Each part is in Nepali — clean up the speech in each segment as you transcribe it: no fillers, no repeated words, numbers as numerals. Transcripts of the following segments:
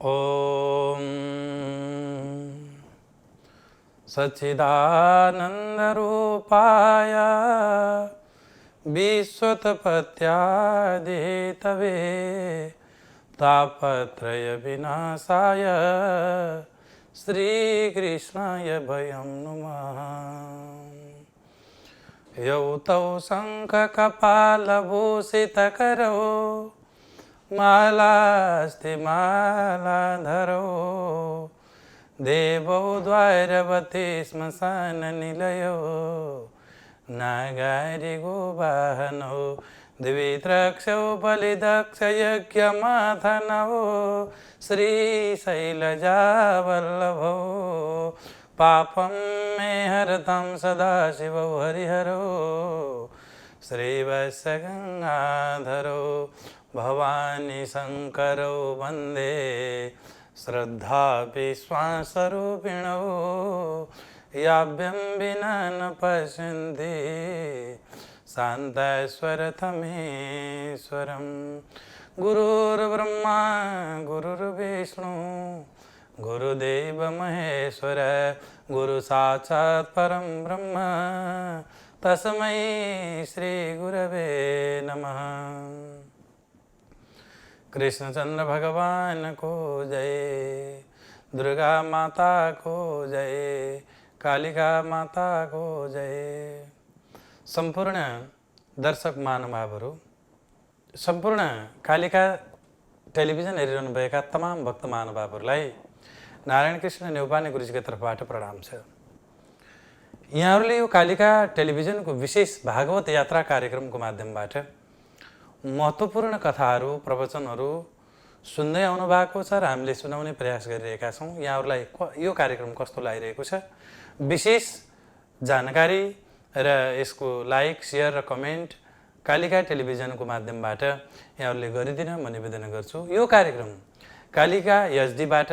ॐ सच्चिदानन्दरूपाय विश्वोत्पत्त्यादिहेतवे तापत्रयविनाशाय श्रीकृष्णाय वयं नुमः। यौ तौ शङ्खकपालभूषितकरौ मालास्ति मालाधरो देवौ द्वारवती श्मशाननिलयो नागारिगो वाहनौ द्वित्रक्षौ बलिदक्षयज्ञमाथनौ श्रीशैलजावल्लभौ पापं मे हरतं सदाशिवौ हरिहरो श्रीवत्सगङ्गाधरो भवानी शङ्करौ वन्दे श्रद्धा विश्वासरूपिणौ याभ्यं विना न पश्यन्ति शान्तैश्वरतमेश्वरं गुरुर्ब्रह्मा गुरुर्विष्णु गुरुदेव महेश्वर गुरुसाक्षात् परं ब्रह्म तस्मै श्रीगुरवे नमः। कृष्णचंद्र भगवान को जय, दुर्गा माता को जय, कालिका माता को जय। संपूर्ण दर्शक महानुभावहरू, संपूर्ण कालिका टेलिभिजन हेरिरहनुभएका तमाम भक्त महानुभावहरूलाई नारायण कृष्ण नेउपाने गुरुजीको तर्फबाट प्रणाम छ। यहाँहरूले यो कालिका टेलिभिजनको विशेष भागवत यात्रा कार्यक्रमको माध्यमबाट महत्त्वपूर्ण कथाहरू प्रवचनहरू सुन्दै आउनु भएको छ र हामीले सुनाउने प्रयास गरिरहेका छौँ। यहाँहरूलाई यो कार्यक्रम कस्तो लागिरहेको छ, विशेष जानकारी र यसको लाइक सेयर र कमेन्ट कालिका टेलिभिजनको माध्यमबाट यहाँहरूले गरिदिन म निवेदन गर्छु। यो कार्यक्रम कालिका एचडीबाट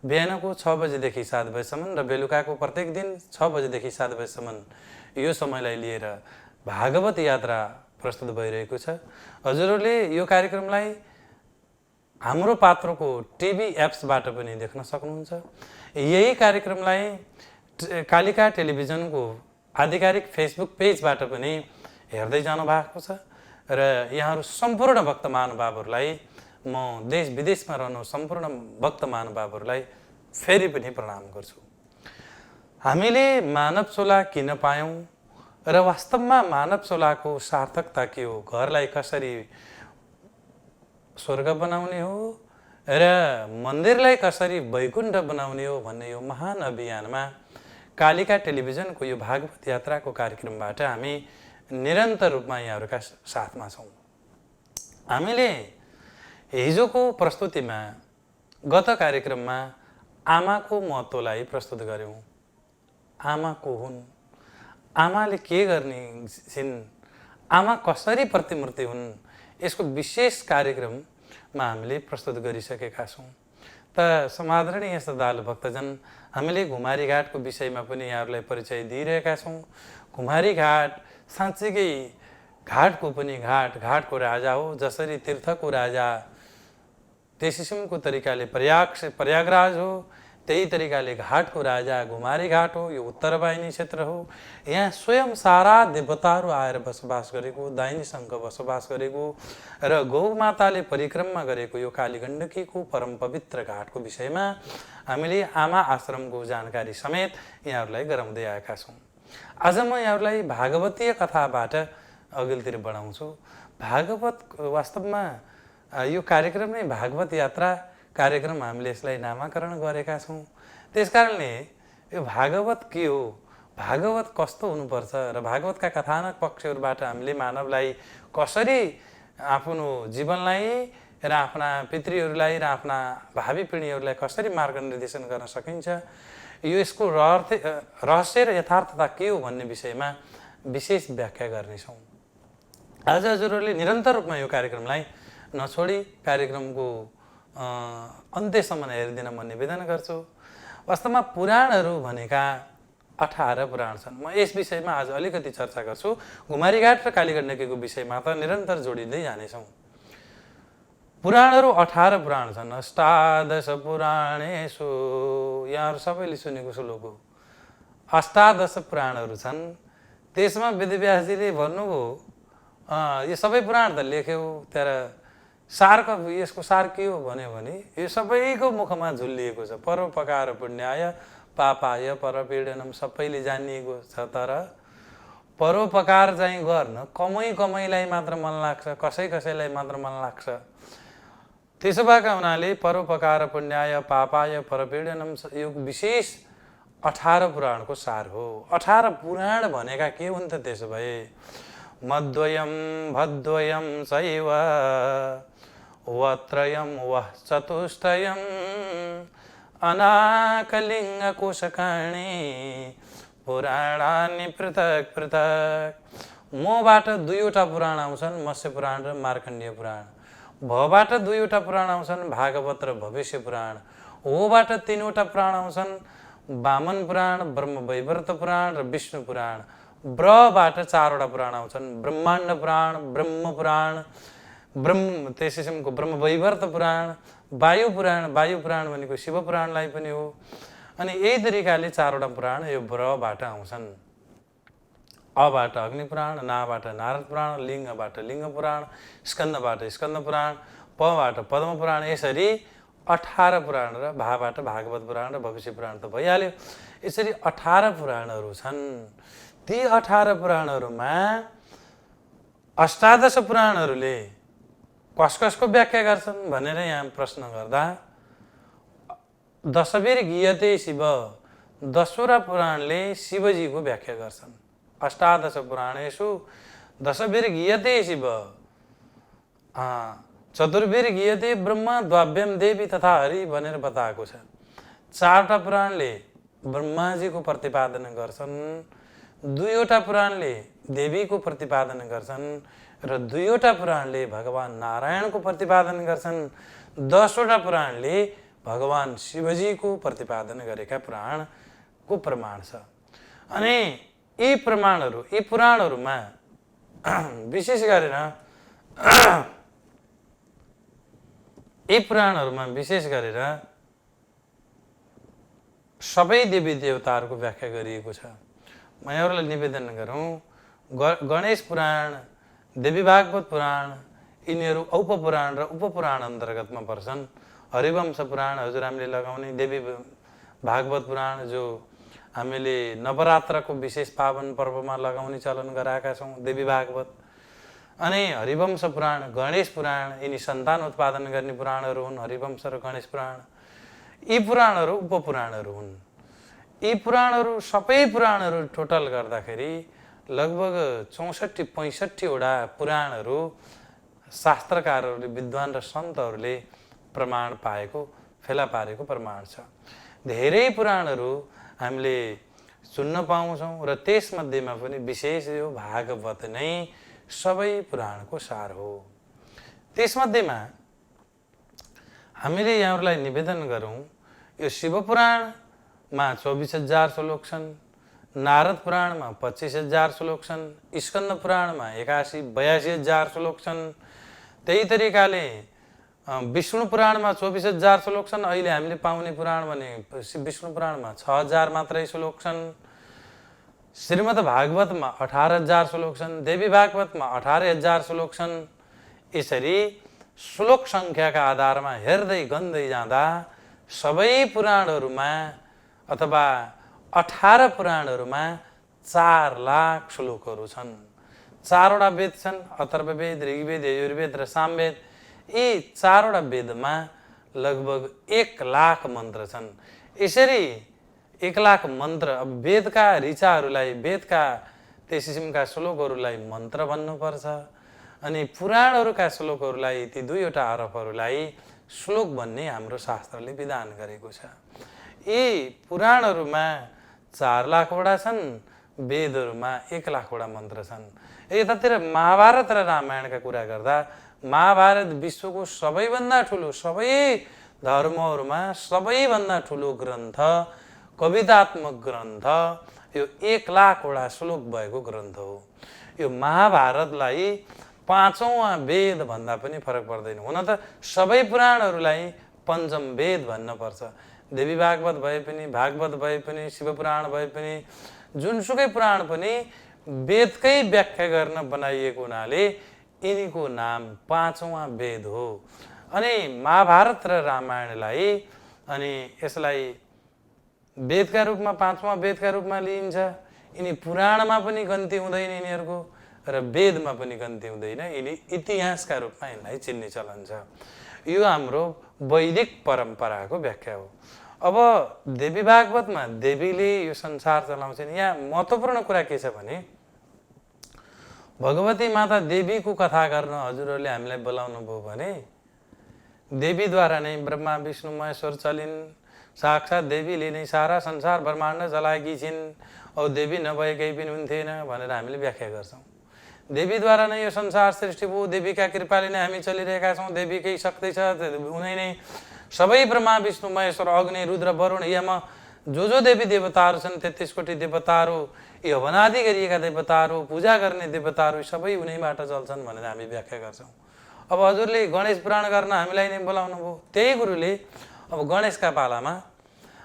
बिहानको 6 बजेदेखि 7 बजेसम्म र बेलुकाको प्रत्येक दिन 6 बजेदेखि 7 बजेसम्म यो समयलाई लिएर भागवत यात्रा प्रस्तुत भइरहेको छ। हजुरहरूले यो कार्यक्रमलाई हाम्रो पात्रोको टिभी एप्सबाट पनि देख्न सक्नुहुन्छ। यही कार्यक्रमलाई कालिका टेलिभिजनको आधिकारिक फेसबुक पेजबाट पनि हेर्दै जानु भएको छ र यहाँहरू सम्पूर्ण भक्त महानुभावहरूलाई म देश विदेशमा रहनु सम्पूर्ण भक्त महानुभावहरूलाई फेरि पनि प्रणाम गर्छु। हामीले मानव चोला किन पायौँ र वास्तवमा मानव चोलाको सार्थकता के हो, घरलाई कसरी स्वर्ग बनाउने हो र मन्दिरलाई कसरी वैकुण्ठ बनाउने हो भन्ने यो महान अभियानमा कालिका टेलिभिजनको यो भागवत यात्राको कार्यक्रमबाट हामी निरन्तर रूपमा यहाँहरूका साथमा छौँ। हामीले हिजोको प्रस्तुतिमा गत कार्यक्रममा आमाको महत्त्वलाई प्रस्तुत गऱ्यौँ। आमा को हुन्, आमाले के गर्ने छिन्, आमा कसरी प्रतिमूर्ति हुन्, यसको विशेष कार्यक्रममा हामीले प्रस्तुत गरिसकेका छौँ। त समादरणीय श्रद्धालु भक्तजन, हामीले घुमारी घाटको विषयमा पनि यहाँहरूलाई परिचय दिइरहेका छौँ। घुमारी घाट साँच्चीकै घाटको पनि घाट, घाटको राजा हो। जसरी तीर्थको राजा त्यस किसिमको तरिकाले प्रयागराज हो, त्यही तरिकाले घाटको राजा घुमारी घाट हो। यो उत्तरवाहिनी क्षेत्र हो। यहाँ स्वयं सारा देवताहरू आएर बसोबास गरेको, दाहिनीसँग बसोबास गरेको र गौमाताले परिक्रमा गरेको यो कालीगण्डकीको परम पवित्र घाटको विषयमा हामीले आमा आश्रमको जानकारी समेत यहाँहरूलाई गराउँदै आएका छौँ। आज म यहाँहरूलाई भागवतीय कथाबाट अघिल्तिर बढाउँछु। भागवत वास्तवमा यो कार्यक्रम नै भागवत यात्रा कार्यक्रम हामीले यसलाई नामाकरण गरेका छौँ। त्यसकारणले यो भागवत के हो, भागवत कस्तो हुनुपर्छ र भागवतका कथानक पक्षहरूबाट हामीले मानवलाई कसरी आफ्नो जीवनलाई र आफ्ना पितृहरूलाई र आफ्ना भावी पिँढीहरूलाई कसरी मार्गनिर्देशन गर्न सकिन्छ, यो यसको रहस्य र यथार्थता के हो भन्ने विषयमा विशेष व्याख्या गर्नेछौँ। आज हजुरहरूले निरन्तर रूपमा यो कार्यक्रमलाई नछोडी कार्यक्रमको अन्त्यसम्म हेरिदिन म निवेदन गर्छु। वास्तवमा पुराणहरू भनेका 18 पुराण छन्। म यस विषयमा आज अलिकति चर्चा गर्छु। घुमारी घाट र कालीगण्डकीको विषयमा त निरन्तर जोडिँदै जानेछौँ। पुराणहरू 18 पुराण छन्। अष्टादश पुराणेषु, यहाँहरू सबैले सुनेको श्लोक हो। अष्टादश पुराणहरू छन्। त्यसमा वेदव्यासजीले भन्नुभयो यो सबै पुराण त लेख्यो, तर यसको सार के हो भन्यो भने यो सबैको मुखमा झुल्लिएको छ। परोपकार पुण्याय पापाय परपीडनम सबैले जानिएको छ, तर परोपकार चाहिँ गर्न कमैलाई मात्र मन लाग्छ, कसैलाई मात्र मन लाग्छ। त्यसो भएका हुनाले परोपकार पुण्याय पापाय परपीडनम यो विशेष 18 पुराणको सार हो। 18 पुराण भनेका के हुन् त त्यसो भए? मद्वयम भद्वयम शैव वत्रयम वः चतुष्टयम अनाकलिंग कोशकाणी पुराणानि पृथक पृथक। मबाट 2वटा पुराण आउँछन्, मत्स्य पुराण र मार्कण्डेय पुराण। भबाट 2वटा पुराण आउँछन्, भागवत र भविष्य पुराण। होबाट 3वटा पुराण आउँछन्, वामन पुराण, ब्रह्मवैवर्त पुराण र विष्णु पुराण। ब्रबाट 4वटा पुराण आउँछन्, ब्रह्माण्ड पुराण, ब्रह्म पुराण, त्यस किसिमको ब्रह्मवैवर्त पुराण, वायु पुराण भनेको शिव पुराणलाई पनि हो। अनि यही तरिकाले 4वटा पुराण यो ब्रबाट आउँछन्। अबाट अग्नि पुराण, नाबाट नारद पुराण, लिङ्गबाट लिङ्ग पुराण, स्कन्दबाट स्कन्द पुराण, पबाट पद्म पुराण। यसरी 18 पुराण र भाबाट भागवत पुराण र भविष्य पुराण त भइहाल्यो। यसरी 18 पुराणहरू छन्। ती 18 पुराणहरूमा अष्टादश पुराणहरूले कसको व्याख्या गर्छन् भनेर यहाँ प्रश्न गर्दा दशवीर गीयते शिव, 10वटा पुराणले शिवजीको व्याख्या गर्छन्। अष्टादश पुराणेषु दशवीर गीयते शिव, चतुर्वीर गीयते ब्रह्मा द्वाभ्यम देवी तथा हरि भनेर बताएको छ। 4वटा पुराणले ब्रह्माजीको प्रतिपादन गर्छन्, 2वटा पुराणले देवीको प्रतिपादन गर्छन् र 2वटा पुराणले भगवान नारायणको प्रतिपादन गर्छन्। 10वटा पुराणले भगवान शिवजीको प्रतिपादन गरेका पुराणको प्रमाण छ। अनि यी पुराणहरूमा विशेष गरेर सबै देवी देवताहरूको व्याख्या गरिएको छ। म यहाँहरूलाई निवेदन गरौँ, गणेश पुराण, देवी भागवत पुराण यिनीहरू उपपुराण र उपपुराण अन्तर्गतमा पर्छन्। हरिवंश पुराण हजुर हामीले लगाउने, देवी भागवत पुराण जो हामीले नवरात्रको विशेष पावन पर्वमा लगाउने चलन गराएका छौँ, देवी भागवत। अनि हरिवंश पुराण, गणेश पुराण यिनी सन्तान उत्पादन गर्ने पुराणहरू हुन्। हरिवंश र गणेश पुराण यी पुराणहरू उपपुराणहरू हुन्। यी पुराणहरू सबै पुराणहरू टोटल गर्दाखेरि लगभग 64-65 वटा पुराणहरू शास्त्रकारहरूले, विद्वान र सन्तहरूले प्रमाण पाएको, फेला पारेको प्रमाण छ। धेरै पुराणहरू हामीले सुन्न पाउँछौँ र त्यसमध्येमा पनि विशेष यो भागवत नै सबै पुराणको सार हो। त्यसमध्येमा हामीले यहाँहरूलाई निवेदन गरौँ, यो शिवपुराणमा 24,000 श्लोक छन्, नारद पुराणमा 25,000 श्लोक छन्, स्कन्द पुराणमा 82,000 श्लोक छन्। त्यही तरिकाले विष्णु पुराणमा 24,000 श्लोक छन्। अहिले हामीले पाउने पुराण भने विष्णु पुराणमा 6,000 मात्रै श्लोक छन्। श्रीमद् भागवतमा 18,000 श्लोक छन्, देवी भागवतमा 18,000 श्लोक छन्। यसरी श्लोक सङ्ख्याका आधारमा हेर्दै गन्दै जाँदा सबै पुराणहरूमा अथवा 18 पुराणहरूमा 4 लाख श्लोकहरू छन्। 4वटा वेद छन्, अथर्ववेद, ऋग्वेद, यजुर्वेद र सामवेद। यी 4वटा वेदमा लगभग 1 लाख मन्त्र छन्। यसरी 1 लाख मन्त्र, अब वेदका ऋचाहरूलाई, वेदका त्यस किसिमका श्लोकहरूलाई मन्त्र भन्नुपर्छ। अनि पुराणहरूका श्लोकहरूलाई, ती 2वटा अरबहरूलाई श्लोक भन्ने हाम्रो शास्त्रले विधान गरेको छ। यी पुराणहरूमा 4 लाखवटा छन्, वेदहरूमा 1 लाखवटा मन्त्र छन्। यतातिर महाभारत र रामायणका कुरा गर्दा महाभारत विश्वको सबैभन्दा ठुलो, सबै धर्महरूमा सबैभन्दा ठुलो ग्रन्थ, कवितात्मक ग्रन्थ, यो 1 लाखवटा श्लोक भएको ग्रन्थ हो। यो महाभारतलाई पाँचौँ वेद भन्दा पनि फरक पर्दैन। हुन त सबै पुराणहरूलाई पञ्चम वेद भन्नुपर्छ। देवी भागवत भए पनि, भागवत भए पनि, शिवपुराण भए पनि, जुनसुकै पुराण पनि वेदकै व्याख्या गर्न बनाइएको हुनाले यिनीको नाम पाँचौँ वेद हो। अनि महाभारत र रामायणलाई अनि यसलाई वेदका रूपमा, पाँचौँ वेदका रूपमा लिइन्छ। यिनी पुराणमा पनि गन्ती हुँदैन यिनीहरूको, र वेदमा पनि गन्ती हुँदैन। यिनी इतिहासका रूपमा यिनलाई चिन्ने चलन छ। यो हाम्रो वैदिक परम्पराको व्याख्या हो। अब देवी भागवतमा देवीले यो संसार चलाउँछन्। यहाँ महत्त्वपूर्ण कुरा के छ भने भगवती माता देवीको कथा गर्न हजुरहरूले हामीलाई बोलाउनु भयो भने देवीद्वारा नै ब्रह्मा विष्णु महेश्वर चलिन्। साक्षात् देवीले नै सारा संसार ब्रह्माण्ड चलाएकी छिन्। औ देवी नभएकै पनि हुन्थेन भनेर हामीले व्याख्या गर्छौँ। देवीद्वारा नै यो संसार सृष्टि भयो, देवीका कृपाले नै हामी चलिरहेका छौँ, देवीकै शक्ति छ, उनै नै सबै ब्रह्मा विष्णु महेश्वर अग्नि रुद्र वरुण यम जो देवी देवताहरू छन्, 33 कोटी देवताहरू, यी हवनादि गरिएका देवताहरू, पूजा गर्ने देवताहरू सबै उनैबाट चल्छन् भनेर हामी व्याख्या गर्छौँ। अब हजुरले गणेश पुराण गर्न हामीलाई नै बोलाउनु भयो। त्यही गुरुले अब गणेशका पालामा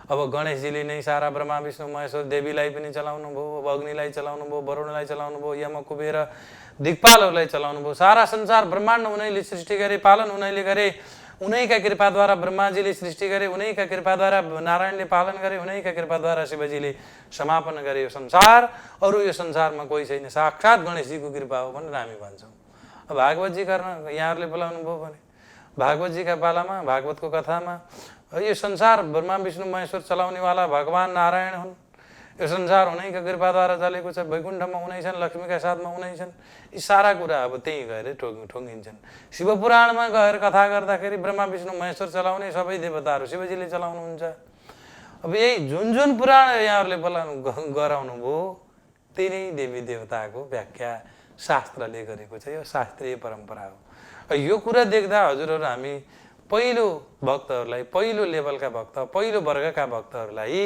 अब गणेशजीले नै सारा ब्रह्मा विष्णु महेश्वर देवीलाई पनि चलाउनु भयो, अब अग्निलाई चलाउनु भयो, वरुणलाई चलाउनु भयो, यम कुबेर दिक्पालहरूलाई चलाउनु भयो। सारा संसार ब्रह्माण्ड उनैले सृष्टि गरे, पालन उनैले गरे। उनैका कृपाद्वारा ब्रह्माजीले सृष्टि गरे, उनैका कृपाद्वारा नारायणले पालन गरे, उनैका कृपाद्वारा शिवजीले समापन गरे यो संसार। अरू यो संसारमा कोही छैन, साक्षात् गणेशजीको कृपा हो भनेर हामी भन्छौँ। अब भागवतजी गर्न यहाँहरूले बोलाउनु भयो भने भागवतजीका पालामा, भागवतको कथामा यो संसार ब्रह्मा विष्णु महेश्वर चलाउनेवाला भगवान नारायण हुन्। यो संसार उनैका कृपाद्वारा चलेको छ। वैकुण्ठमा उनै छन्, लक्ष्मीका साथमा उनै छन्। यी सारा कुरा अब त्यहीँ गएर ठोङ्गिन्छन्। शिवपुराणमा गएर कथा गर्दाखेरि ब्रह्मा विष्णु महेश्वर चलाउने सबै देवताहरू शिवजीले चलाउनुहुन्छ। अब यही जुन पुराण यहाँहरूले गराउनु भयो तिनै देवी देवताको व्याख्या शास्त्रले गरेको छ। यो शास्त्रीय परम्परा हो। यो कुरा देख्दा हजुरहरू हामी पहिलो भक्तहरूलाई, पहिलो लेभलका भक्त, पहिलो वर्गका भक्तहरूलाई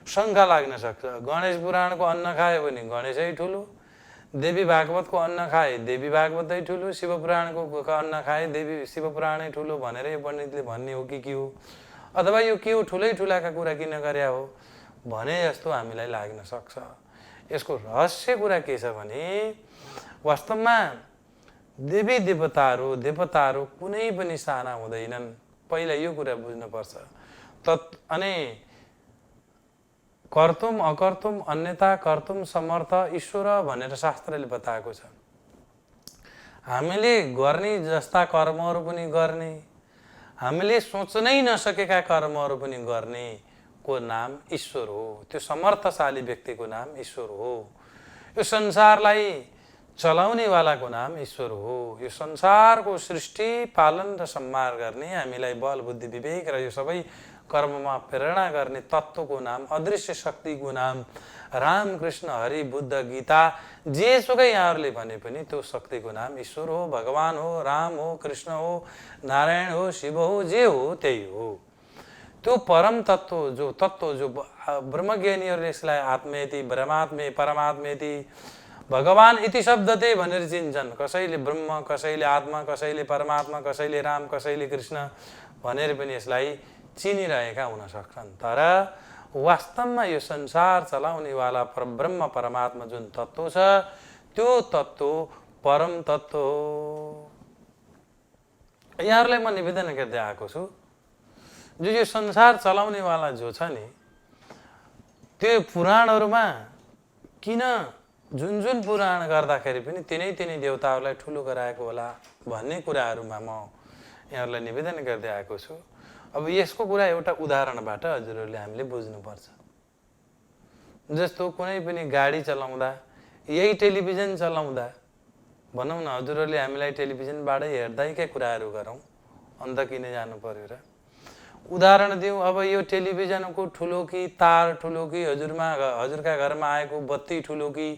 शङ्का लाग्न सक्छ। गणेश पुराणको अन्न खायो भने गणेशै ठुलो, देवी भागवतको अन्न खाए देवी भागवतै ठुलो, शिवपुराणको अन्न खाए देवी शिवपुराणै ठुलो भनेर यो पण्डितले भन्ने हो कि के हो, अथवा यो के हो ठुलै ठुलाका कुरा किन गरे हो भने जस्तो हामीलाई लाग्न सक्छ। यसको रहस्य कुरा के छ भने वास्तवमा देवी देवताहरू कुनै पनि साना हुँदैनन्। पहिला यो कुरा बुझ्नुपर्छ। अनि कर्तुम अकर्तुम अन्यथा कर्तुम समर्थ ईश्वर भनेर शास्त्रले बताएको छ। हामीले गर्ने जस्ता कर्महरू पनि गर्ने, हामीले सोच्नै नसकेका कर्महरू पनि गर्ने को नाम ईश्वर हो। त्यो समर्थशाली व्यक्तिको नाम ईश्वर हो। यो संसारलाई चलाउनेवालाको नाम ईश्वर हो। यो संसारको सृष्टि पालन र सम्हार गर्ने, हामीलाई बल बुद्धि विवेक र यो सबै कर्ममा प्रेरणा गर्ने तत्त्वको नाम, अदृश्य शक्तिको नाम राम कृष्ण हरि बुद्ध गीता जेसुकै यहाँहरूले भने पनि त्यो शक्तिको नाम ईश्वर हो, भगवान हो, राम हो, कृष्ण हो, नारायण हो, शिव हो, जे हो त्यही हो। त्यो परम तत्त्व जो ब्रह्मज्ञानीहरूले यसलाई आत्मेति ब्रह्मात्मे परमात्मेति भगवान इति शब्दते भनेर चिन्छन्। कसैले ब्रह्म, कसैले आत्मा, कसैले परमात्मा, कसैले राम, कसैले कृष्ण भनेर पनि यसलाई चिनिरहेका हुन सक्छन्। तर वास्तवमा यो संसार चलाउनेवाला परब्रह्म परमात्मा जुन तत्त्व छ त्यो तत्त्व परम तत्त्व हो। यहाँहरूलाई म निवेदन गर्दै आएको छु, जो यो संसार चलाउनेवाला जो छ नि त्यो पुराणहरूमा किन जुन पुराण गर्दाखेरि पनि तिनै देवताहरूलाई ठुलो गराएको होला भन्ने कुराहरूमा म यहाँहरूलाई निवेदन गर्दै आएको छु। अब यसको कुरा एउटा उदाहरणबाट हजुरहरूले हामीले बुझ्नुपर्छ। जस्तो कुनै पनि गाडी चलाउँदा, यही टेलिभिजन चलाउँदा भनौँ न, हजुरहरूले हामीलाई टेलिभिजनबाटै हेर्दैकै कुराहरू गरौँ, अन्त किन जानु पर्यो र। उदाहरण दिउँ, अब यो टेलिभिजनको ठुलो कि तार ठुलो कि हजुरका घरमा आएको बत्ती ठुलो कि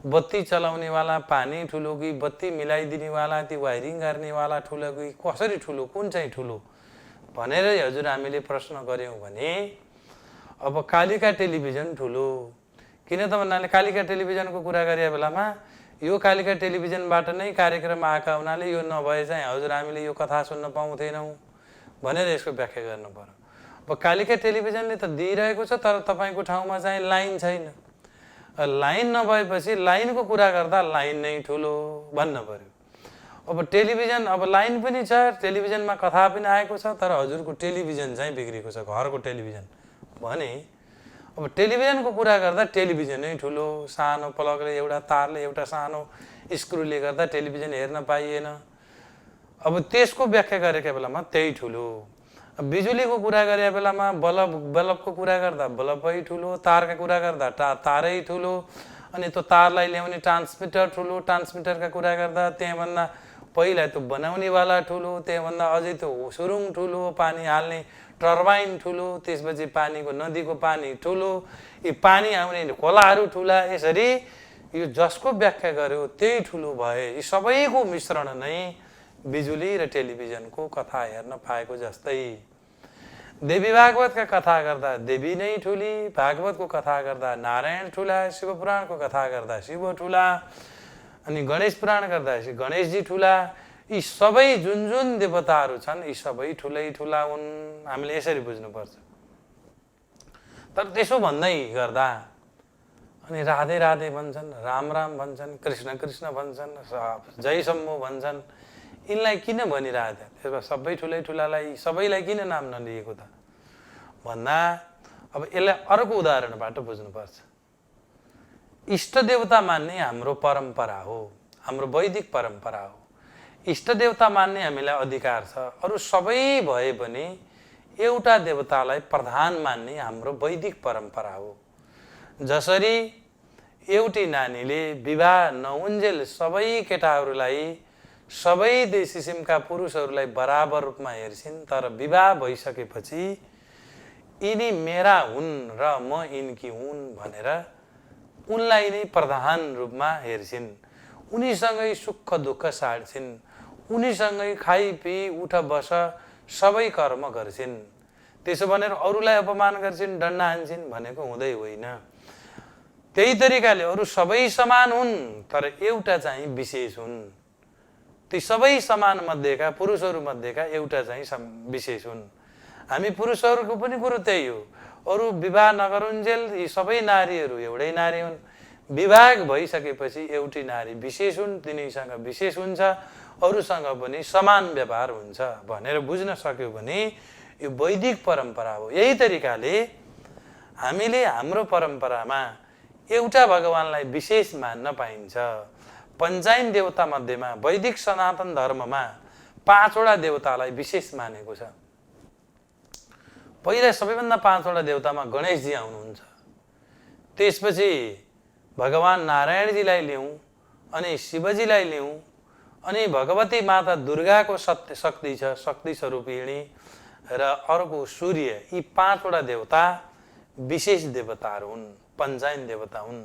बत्ती चलाउनेवाला पानी ठुलो कि बत्ती मिलाइदिनेवाला त्यो वायरिङ गर्नेवाला ठुलो कि कसरी ठुलो, कुन चाहिँ ठुलो भनेर हजुर हामीले प्रश्न गऱ्यौँ भने अब कालिका टेलिभिजन ठुलो। किन त भन्नाले कालिका टेलिभिजनको कुरा गरे बेलामा यो कालिका टेलिभिजनबाट नै कार्यक्रम आएका हुनाले यो नभए चाहिँ हजुर हामीले यो कथा सुन्न पाउँथेनौँ भनेर यसको व्याख्या गर्नु पर्यो। अब कालिका टेलिभिजनले त दिइरहेको छ, तर तपाईँको ठाउँमा चाहिँ लाइन छैन। लाइन नभएपछि लाइनको कुरा गर्दा लाइन नै ठुलो भन्न पर्यो। अब टेलिभिजन, अब लाइन पनि छ, टेलिभिजनमा कथा पनि आएको छ, तर हजुरको टेलिभिजन चाहिँ बिग्रेको छ, घरको टेलिभिजन भने अब टेलिभिजनको कुरा गर्दा टेलिभिजन नै ठुलो। सानो प्लगले, एउटा तारले, एउटा सानो स्क्रुले गर्दा टेलिभिजन हेर्न पाइएन। अब त्यसको व्याख्या गरेका बेलामा त्यही ठुलो। बिजुलीको कुरा गरे बेलामा बल्बको कुरा गर्दा बल्बै ठुलो, तारका कुरा गर्दा तारै ठुलो, अनि त्यो तारलाई ल्याउने ट्रान्समिटर ठुलो, ट्रान्समिटरका कुरा गर्दा त्यहाँभन्दा पहिला त्यो बनाउनेवाला ठुलो, त्यहाँभन्दा अझै त्यो सुरुङ ठुलो, पानी हाल्ने टर्बाइन ठुलो, त्यसपछि पानीको नदीको पानी ठुलो, यी पानी आउने खोलाहरू ठुला। यसरी यो जसको व्याख्या गर्यो त्यही ठुलो भए। यी सबैको मिश्रण नै बिजुली र टेलिभिजनको कथा हेर्न पाएको जस्तै। देवी भागवतका कथा गर्दा देवी नै ठुली, भागवतको कथा गर्दा नारायण ठुला, शिवपुराणको कथा गर्दा शिव ठुला, अनि गणेश पुराण गर्दा गणेशजी ठुला। यी सबै जुन जुन देवताहरू छन् यी सबै ठुलै ठुला हुन्, हामीले यसरी बुझ्नुपर्छ। तर त्यसो भन्दै गर्दा अनि राधे राधे भन्छन्, राम राम भन्छन्, कृष्ण कृष्ण भन्छन्, जय शम्भो भन्छन्, यिनलाई किन भनिरहेको थियो? त्यसमा सबै ठुलै ठुलालाई सबैलाई किन नाम नलिएको त भन्दा अब यसलाई अर्को उदाहरणबाट बुझ्नुपर्छ। इष्ट देवता मान्ने हाम्रो परम्परा हो, हाम्रो वैदिक परम्परा हो। इष्ट देवता मान्ने हामीलाई अधिकार छ। अरू सबै भए पनि एउटा देवतालाई प्रधान मान्ने हाम्रो वैदिक परम्परा हो। जसरी एउटी नानीले विवाह नहुन्जेल सबै केटाहरूलाई, सबै किसिमका पुरुषहरूलाई बराबर रूपमा हेर्छिन्, तर विवाह भइसकेपछि यिनी मेरा हुन् र म यिनकी हुन् भनेर उनलाई नै प्रधान रूपमा हेर्छिन्, उनीसँगै सुख दुःख साड्छिन्, उनीसँगै खाइ पिई उठ बस सबै कर्म गर्छिन्। त्यसो भनेर अरूलाई अपमान गर्छिन्, दण्ड हान्छिन् भनेको हुँदै होइन। त्यही तरिकाले अरू सबै समान हुन्, तर एउटा चाहिँ विशेष हुन्। ती सबै समान मध्येका पुरुषहरू मध्येका एउटा चाहिँ विशेष हुन्। हामी पुरुषहरूको पनि कुरो त्यही हो। अरू विवाह नगरुन्जेल यी सबै नारीहरू एउटै नारी हुन्, विवाह भइसकेपछि एउटी नारी विशेष हुन्, तिनीसँग विशेष हुन्छ, अरूसँग पनि समान व्यवहार हुन्छ भनेर बुझ्न सक्यो भने यो वैदिक परम्परा हो। यही तरिकाले हामीले हाम्रो परम्परामा एउटा भगवानलाई विशेष मान्न पाइन्छ। पञ्चायन देवता मध्येमा वैदिक सनातन धर्ममा 5 वटा देवतालाई विशेष मानेको छ। पहिला सबैभन्दा 5 वटा देवतामा गणेशजी आउनुहुन्छ, त्यसपछि भगवान नारायणजीलाई लिउँ, अनि शिवजीलाई लिउँ, अनि भगवती माता दुर्गाको शक्ति छ, शक्ति स्वरूपिणी, र अर्को सूर्य। यी 5 वटा देवता विशेष देवताहरू हुन्, पञ्चायन देवता हुन्।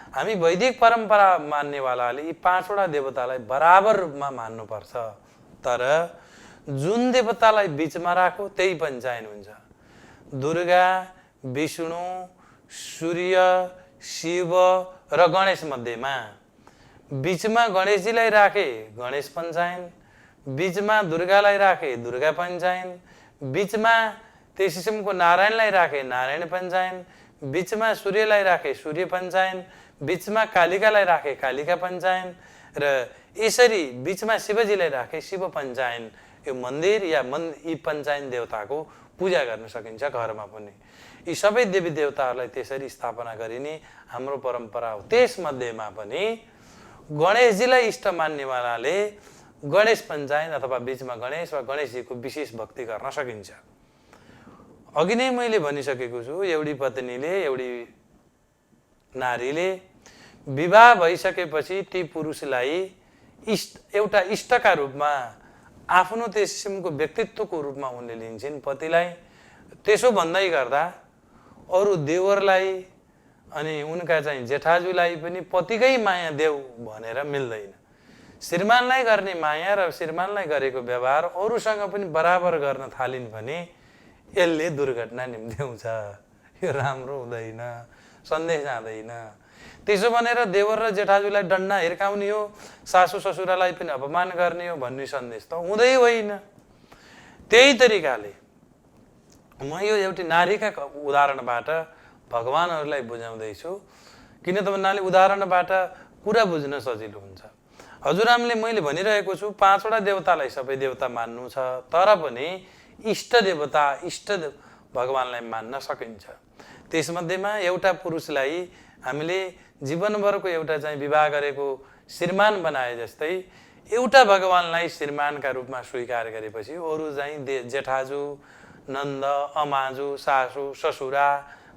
हामी वैदिक परम्परा मान्नेवालाले यी 5 वटा देवतालाई बराबर रूपमा मान्नुपर्छ। तर जुन देवतालाई बीचमा राखो त्यही पञ्चायन हुन्छ। दुर्गा, विष्णु, सूर्य, शिव र गणेश मध्येमा बीचमा गणेशजीलाई राखे गणेश पञ्चायन, बीचमा दुर्गालाई राखे दुर्गा पञ्चायन, बीचमा त्यस किसिमको नारायणलाई राखे नारायण पञ्चायन, बीचमा सूर्यलाई राखे सूर्य पञ्चायन, बीचमा कालिकालाई राखे कालिका पञ्चायन, र यसरी बीचमा शिवजीलाई राखे शिव पञ्चायन। यो मन्दिर या यी पञ्चायन देवताको पूजा गर्न सकिन्छ घरमा पनि। यी सबै देवी देवताहरूलाई त्यसरी स्थापना गरिने हाम्रो परम्परा हो। त्यसमध्येमा पनि गणेशजीलाई इष्ट मान्नेवालाले गणेश पञ्चायन अथवा बीचमा गणेश वा गणेशजीको विशेष भक्ति गर्न सकिन्छ। अघि नै मैले भनिसकेको छु, एउटी पत्नीले, एउटी नारीले विवाह भइसकेपछि ती पुरुषलाई एउटा इष्टका रूपमा, आफ्नो त्यस किसिमको व्यक्तित्वको रूपमा उनले लिन्छन् पतिलाई। त्यसो भन्दै गर्दा अरू देवरलाई अनि उनका चाहिँ जेठाजुलाई पनि पतिकै माया देऊ भनेर मिल्दैन। श्रीमानलाई गर्ने माया र श्रीमानलाई गरेको व्यवहार अरूसँग पनि बराबर गर्न थालिन् भने यसले दुर्घटना निम्त्याउँछ। यो राम्रो हुँदैन, सन्देश जाँदैन। त्यसो भनेर देवर र जेठाजुलाई डन्डा हिर्काउने हो, सासू ससुरालाई पनि अपमान गर्ने हो भन्ने सन्देश त हुँदै होइन। त्यही तरिकाले म यो एउटी नारीका उदाहरणबाट भगवानहरूलाई बुझाउँदैछु, किन त भन्नाले उदाहरणबाट कुरा बुझ्न सजिलो हुन्छ। हजुरआमाले मैले भनिरहेको छु 5 वटा देवतालाई सबै देवता मान्नु छ, तर पनि इष्ट देवता इष्ट भगवानलाई मान्न सकिन्छ। त्यसमध्येमा एउटा पुरुषलाई हामीले जीवनभरको एउटा चाहिँ विवाह गरेको श्रीमान बनाए जस्तै एउटा भगवानलाई श्रीमानका रूपमा स्वीकार गरेपछि अरू चाहिँ जेठाजु नन्द अमाजु सासू ससुरा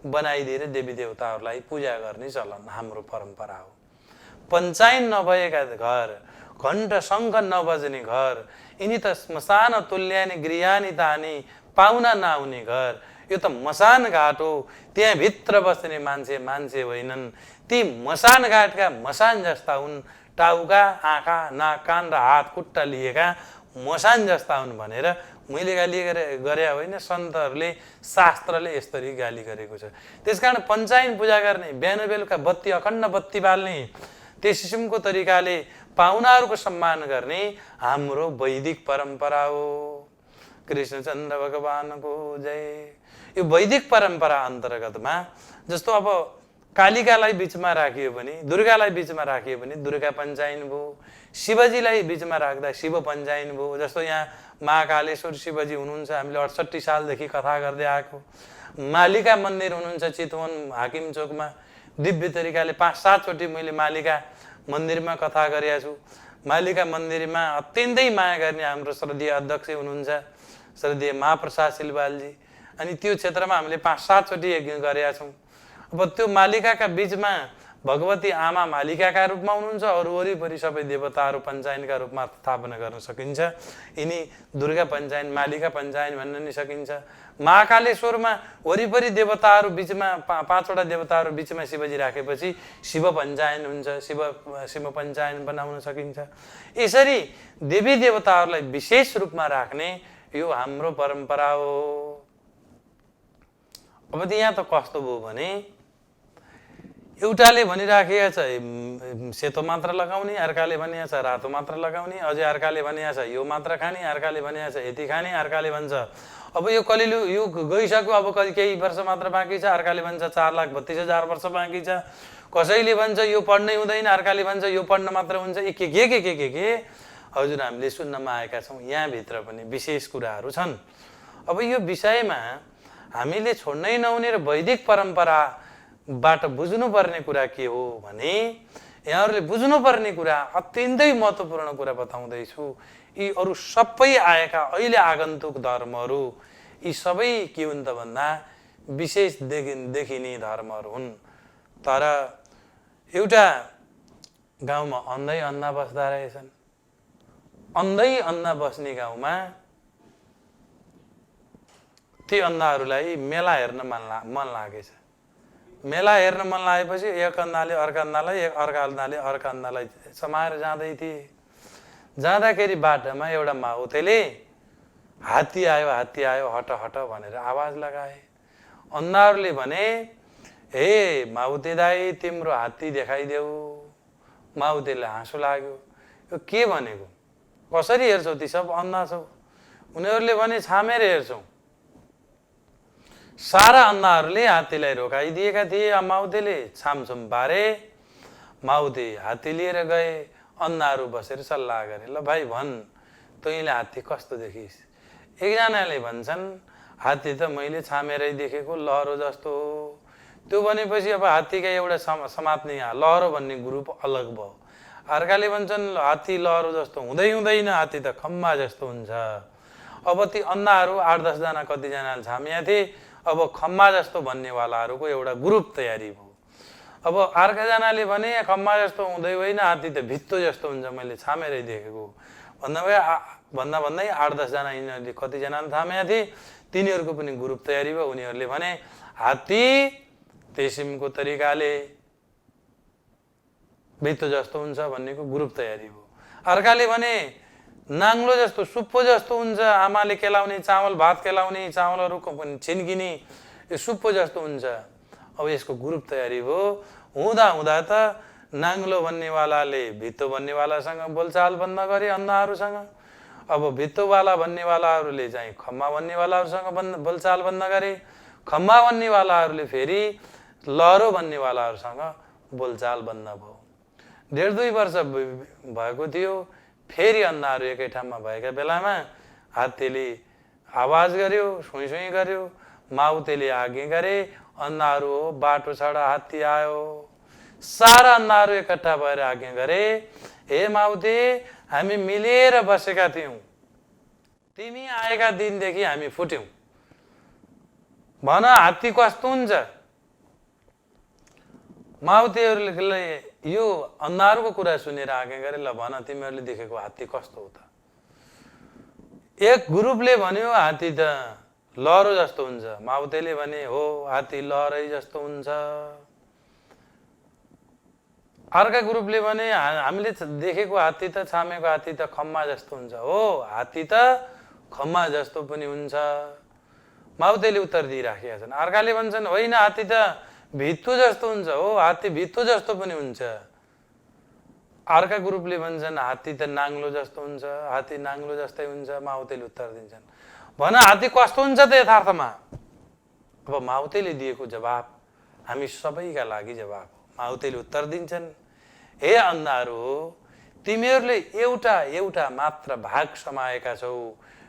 बनाइदिएर देवी देवताहरूलाई पूजा गर्ने चलन हाम्रो परम्परा हो। पञ्चायन नभएका घर, घण्ट शङ्ख नबज्ने घर, यिनी त स्मशान तुल्यानी गृहानी तानी, पाहुना नआउने घर, यो त मसान घाट हो। त्यहाँ भित्र बस्ने मान्छे मान्छे होइनन्, ती मसान घाटका मसान जस्ता हुन्, टाउका आँखा नाक कान र हात खुट्टा लिएका मसान जस्ता हुन् भनेर मैले गाली गरे होइन, सन्तहरूले शास्त्रले यसरी गाली गरेको छ। त्यसकारण पञ्चायन पूजा गर्ने, बिहान बेलुका बत्ती अखण्ड बत्ती बाल्ने, त्यस किसिमको तरिकाले पाहुनाहरूको सम्मान गर्ने हाम्रो वैदिक परम्परा हो। कृष्णचन्द्र भगवानको जय। यो वैदिक परम्परा अन्तर्गतमा जस्तो अब कालिकालाई बिचमा राखियो भने, दुर्गालाई बिचमा राखियो भने दुर्गा पञ्चायन भयो, शिवजीलाई बिचमा राख्दा शिव पञ्चायन भयो। जस्तो यहाँ महाकालेश्वर शिवजी हुनुहुन्छ, हामीले 68 सालदेखि कथा गर्दै आएको। मालिका मन्दिर हुनुहुन्छ चितवन हाकिम चोकमा, दिव्य तरिकाले 5-7 चोटि मैले मालिका मन्दिरमा कथा गरेका छु। मालिका मन्दिरमा अत्यन्तै माया गर्ने हाम्रो श्रद्धेय अध्यक्ष हुनुहुन्छ श्रद्धेय महाप्रसाद सिलवालजी, अनि त्यो क्षेत्रमा हामीले 5-7 चोटि यज्ञ गरेका छौँ। अब त्यो मालिकाका बिचमा भगवती आमा मालिकाका रूपमा हुनुहुन्छ, अरू वरिपरि सबै देवताहरू पञ्चायनका रूपमा स्थापना गर्न सकिन्छ। यिनी दुर्गा पञ्चायन मालिका पञ्चायन भन्न नि सकिन्छ। महाकालेश्वरमा वरिपरि देवताहरू बिचमा 5 वटा देवताहरू बिचमा शिवजी राखेपछि शिव पञ्चायन हुन्छ, शिव पञ्चायन बनाउन सकिन्छ। यसरी देवी देवताहरूलाई विशेष रूपमा राख्ने यो हाम्रो परम्परा हो। अब यहाँ त कस्तो भयो भने एउटाले भनिराखेको छ सेतो मात्र लगाउने, अर्काले भनिएको छ रातो मात्र लगाउने, अझै अर्काले भनिएको छ यो मात्र खाने, अर्काले भनिएको छ यति खाने, अर्काले भन्छ अब यो कलिलो यो गइसक्यो, अब केही वर्ष मात्र बाँकी छ, अर्काले भन्छ 4,32,000 वर्ष बाँकी छ, कसैले भन्छ यो पढ्नै हुँदैन, अर्काले भन्छ यो पढ्न मात्र हुन्छ। के हजुर हामीले सुन्नमा आएका छौँ। यहाँभित्र पनि विशेष कुराहरू छन्। अब यो विषयमा हामीले छोड्नै नहुने र वैदिक परम्पराबाट बुझ्नुपर्ने कुरा के हो भने, यहाँहरूले बुझ्नुपर्ने कुरा अत्यन्तै महत्त्वपूर्ण कुरा बताउँदैछु। यी अरू सबै आएका अहिले आगन्तुक धर्महरू यी सबै के हुन् त भन्दा विशेष देखिने धर्महरू हुन्। तर एउटा गाउँमा अन्धा बस्दा रहेछन्। अन्धा बस्ने गाउँमा ती अन्धाहरूलाई मेला हेर्न मन लागेछ। मेला हेर्न मन लागेपछि एक अन्धाले अर्का अन्धालाई, अर्का अन्धाले अर्का अन्धालाई समाएर जाँदै थिए। जाँदाखेरि बाटोमा एउटा माउतेले हात्ती आयो हट भनेर आवाज लगाए। अन्धाहरूले भने हे माउते दाई तिम्रो हात्ती देखाइदेऊ। माउतेले हाँसो लाग्यो, यो के भनेको, कसरी हेर्छौ, ती सब अन्धा छौ। उनीहरूले भने छामेर हेर्छौ। सारा अन्धाहरूले हात्तीलाई रोकाइदिएका थिए। माउतेले छामछुम पारे, माउते हात्ती लिएर गए। अन्धाहरू बसेर सल्लाह गरे, ल भाइ भन् तैँले हात्ती कस्तो देखिस्। एकजनाले भन्छन् हात्ती त मैले छामेरै देखेको, लहरो जस्तो हो। त्यो भनेपछि अब हात्तीका एउटा समात्ने लहरो भन्ने ग्रुप अलग भयो। अर्काले भन्छन् हात्ती लहरो जस्तो हुँदैन, हात्ती त खम्बा जस्तो हुन्छ। अब ती अन्धाहरू 8-10 जना कतिजनाले छामिया थिए। अब खम्बा जस्तो भन्नेवालाहरूको एउटा ग्रुप तयारी भयो। अब अर्काजनाले भने खम्बा जस्तो हुँदै होइन, हात्ती त भित्तो जस्तो हुन्छ, मैले छामेरै देखेको भन्दै 8-10 जना यिनीहरूले कतिजनाले छामेका थिए, तिनीहरूको पनि ग्रुप तयारी भयो। उनीहरूले भने हात्ती किसिमको तरिकाले भित्तो जस्तो हुन्छ भन्नेको ग्रुप तयारी भयो। अर्काले भने नाङ्लो जस्तो सुप्पो जस्तो हुन्छ, आमाले केलाउने चामल भात केलाउने चामलहरूको पनि छिन्किने यो सुप्पो जस्तो हुन्छ। अब यसको ग्रुप तयारी भयो। हुँदा हुँदा त नाङ्लो भन्नेवालाले भित्तो भन्नेवालासँग बोलचाल बन्द गरे अन्नाहरूसँग। अब भित्तोवाला भन्नेवालाहरूले चाहिँ खम्मा भन्नेवालाहरूसँग बोलचाल बन्द गरे। खम्मा भन्नेवालाहरूले फेरि लहरो भन्नेवालाहरूसँग बोलचाल बन्द भयो। 1.5-2 वर्ष भएको थियो। फेरि अन्नाहरू एकै ठाउँमा भएका बेलामा हात्तीले आवाज गर्यो, सुई सुई गर्यो। माउतेले आज्ञा गरे, अन्नाहरू हो बाटो छाडा हात्ती आयो। सारा अन्नाहरू एकट्ठा भएर आज्ञा गरे, हे माउते, हामी मिलेर बसेका थियौँ, तिमी आएका दिनदेखि हामी फुट्यौँ, भन हात्ती कस्तो हुन्छ। माउतेहरूले यो अन्नाहरूको कुरा सुनेर आज्ञा गरे, ल भन तिमीहरूले देखेको हात्ती कस्तो हो त। एक ग्रुपले भन्यो हात्ती त लहरो जस्तो हुन्छ। माउतेले भने हो हात्ती लहरै जस्तो हुन्छ। अर्का ग्रुपले भने हामीले देखेको हात्ती त छामेको हात्ती त खम्मा जस्तो हुन्छ। हो हात्ती त खम्मा जस्तो पनि हुन्छ। माउतेले उत्तर दिइराखेका छन्। अर्काले भन्छन् होइन हात्ती त भित्तो जस्तो हुन्छ। हो हात्ती भित्तो जस्तो पनि हुन्छ। अर्का ग्रुपले भन्छन् हात्ती त नाङ्लो जस्तो हुन्छ। हात्ती नाङ्लो जस्तै हुन्छ। माउतेले उत्तर दिन्छन्, भन हात्ती कस्तो हुन्छ त यथार्थमा। अब माउतेले दिएको जवाब हामी सबैका लागि जवाब हो। माउतेले उत्तर दिन्छन्, हे अन्नाहरू, तिमीहरूले एउटा एउटा मात्र भाग समाएका छौ।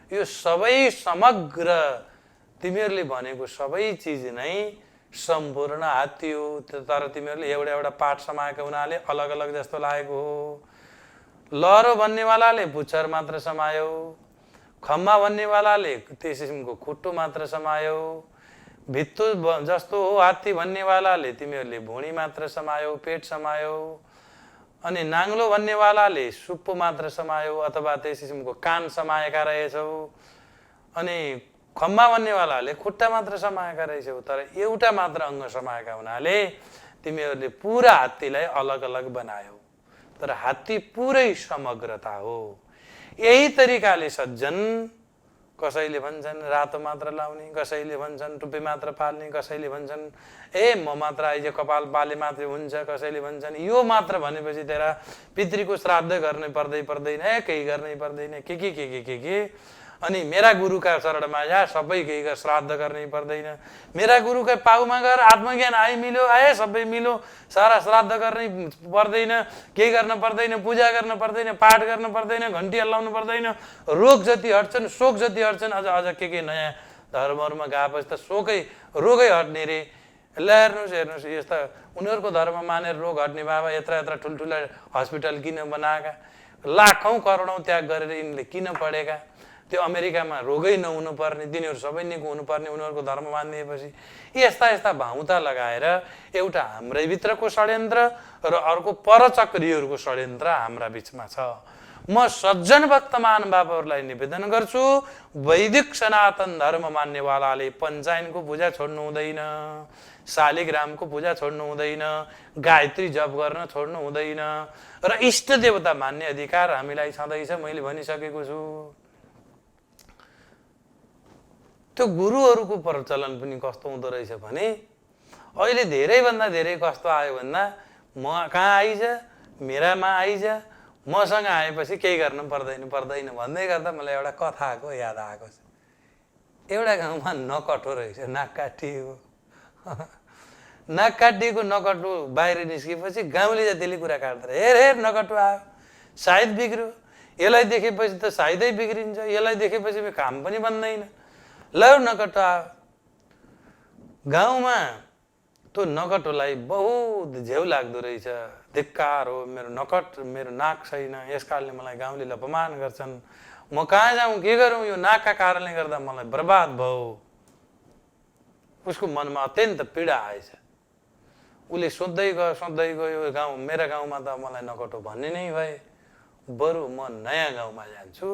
यो सबै समग्र तिमीहरूले भनेको सबै चिज नै सम्पूर्ण हात्ती हो। तर तिमीहरूले एउटा एउटा पार्ट समाएको हुनाले अलग अलग जस्तो लागेको हो। लहरो भन्नेवालाले पुच्छर मात्र समायो। खम्मा भन्नेवालाले त्यस किसिमको खुट्टो मात्र समायो। भित्तो जस्तो हो हात्ती भन्नेवालाले तिमीहरूले भुँडी मात्र समायो, पेट समायो। अनि नाङ्लो भन्नेवालाले सुप्पो मात्र समायो अथवा त्यस किसिमको कान समाएका रहेछौ। अनि खम्मा भन्नेवालाले खुट्टा मात्र समाएका रहेछौ। तर एउटा मात्र अङ्ग समाएका हुनाले तिमीहरूले पुरा हात्तीलाई अलग अलग बनायौ। तर हात्ती पुरै समग्रता हो। यही तरिकाले सज्जन, कसैले भन्छन् रातो मात्र लाउने, कसैले भन्छन् टुप्पी मात्र पाल्ने, कसैले भन्छन् ए म मात्र आइज कपाल पाले मात्रै हुन्छ, कसैले भन्छन् यो मात्र भनेपछि तेरा पितृको श्राद्ध गर्नै पर्दैन, केही गर्नै पर्दैन, के। अनि मेरा गुरुका शरणमा जा, सबै केही श्राद्ध गर्नै पर्दैन। मेरा गुरुका पाउमा गएर आत्मज्ञान मिल्यो, सबै मिल्यो, सारा श्राद्ध गर्नै पर्दैन, केही गर्न पर्दैन, पूजा गर्न पर्दैन, पाठ गर्न पर्दैन, घन्टी हल्लाउनु पर्दैन। रोग जति हट्छन्, शोक जति हट्छन्, अझ के नयाँ धर्महरूमा गएपछि त रोगै हट्ने रे। ल हेर्नुहोस् यस्ता उनीहरूको धर्म मानेर रोग हट्ने बाबा यत्र ठुल्ठुला हस्पिटल किन बनाएका, लाखौँ करोडौँ त्याग गरेर यिनले किन पढेका। त्यो अमेरिकामा रोगै नहुनु पर्ने, तिनीहरू सबै निको हुनुपर्ने उनीहरूको धर्म मानिदिएपछि यस्ता भाउता लगाएर एउटा हाम्रै भित्रको षड्यन्त्र र अर्को परचक्रीहरूको षड्यन्त्र हाम्रा बिचमा छ। म सज्जन भक्तमान बाबाहरूलाई निवेदन गर्छु, वैदिक सनातन धर्म मान्नेवालाले पञ्चायनको पूजा छोड्नु हुँदैन, शालिग्रामको पूजा छोड्नु हुँदैन, गायत्री जप गर्न छोड्नु हुँदैन र इष्ट देवता मान्ने अधिकार हामीलाई छँदैछ। मैले भनिसकेको छु। त्यो गुरुहरूको प्रचलन पनि कस्तो हुँदो रहेछ भने अहिले धेरैभन्दा धेरै कस्तो आयो भन्दा म कहाँ आइज, मेरामा आइज, मसँग आएपछि केही गर्न पर्दैन भन्दै गर्दा मलाई एउटा कथाको याद आएको छ। एउटा गाउँमा नकटो रहेछ, नाक काटिएको। नाक काटिएको नकटो बाहिर निस्केपछि गाउँले जतिले कुरा काट्दो रहे, हेर नकटो आयो, सायद बिग्रियो, यसलाई देखेपछि त सायदै बिग्रिन्छ, यसलाई देखेपछि काम पनि बन्दैन, ल नकटो आयो। गाउँमा त्यो नकटोलाई बहुत झेउ लाग्दो रहेछ, धिक्कार हो, मेरो नाक छैन, यस कारणले मलाई गाउँले अपमान गर्छन्, म कहाँ जाउँ, के गरौँ, यो नाकका कारणले गर्दा मलाई बर्बाद भयो। उसको मनमा अत्यन्त पीडा आएछ। उसले सोध्दै गयो मेरा गाउँमा त मलाई नकटो भन्ने नै भए, बरु म नयाँ गाउँमा जान्छु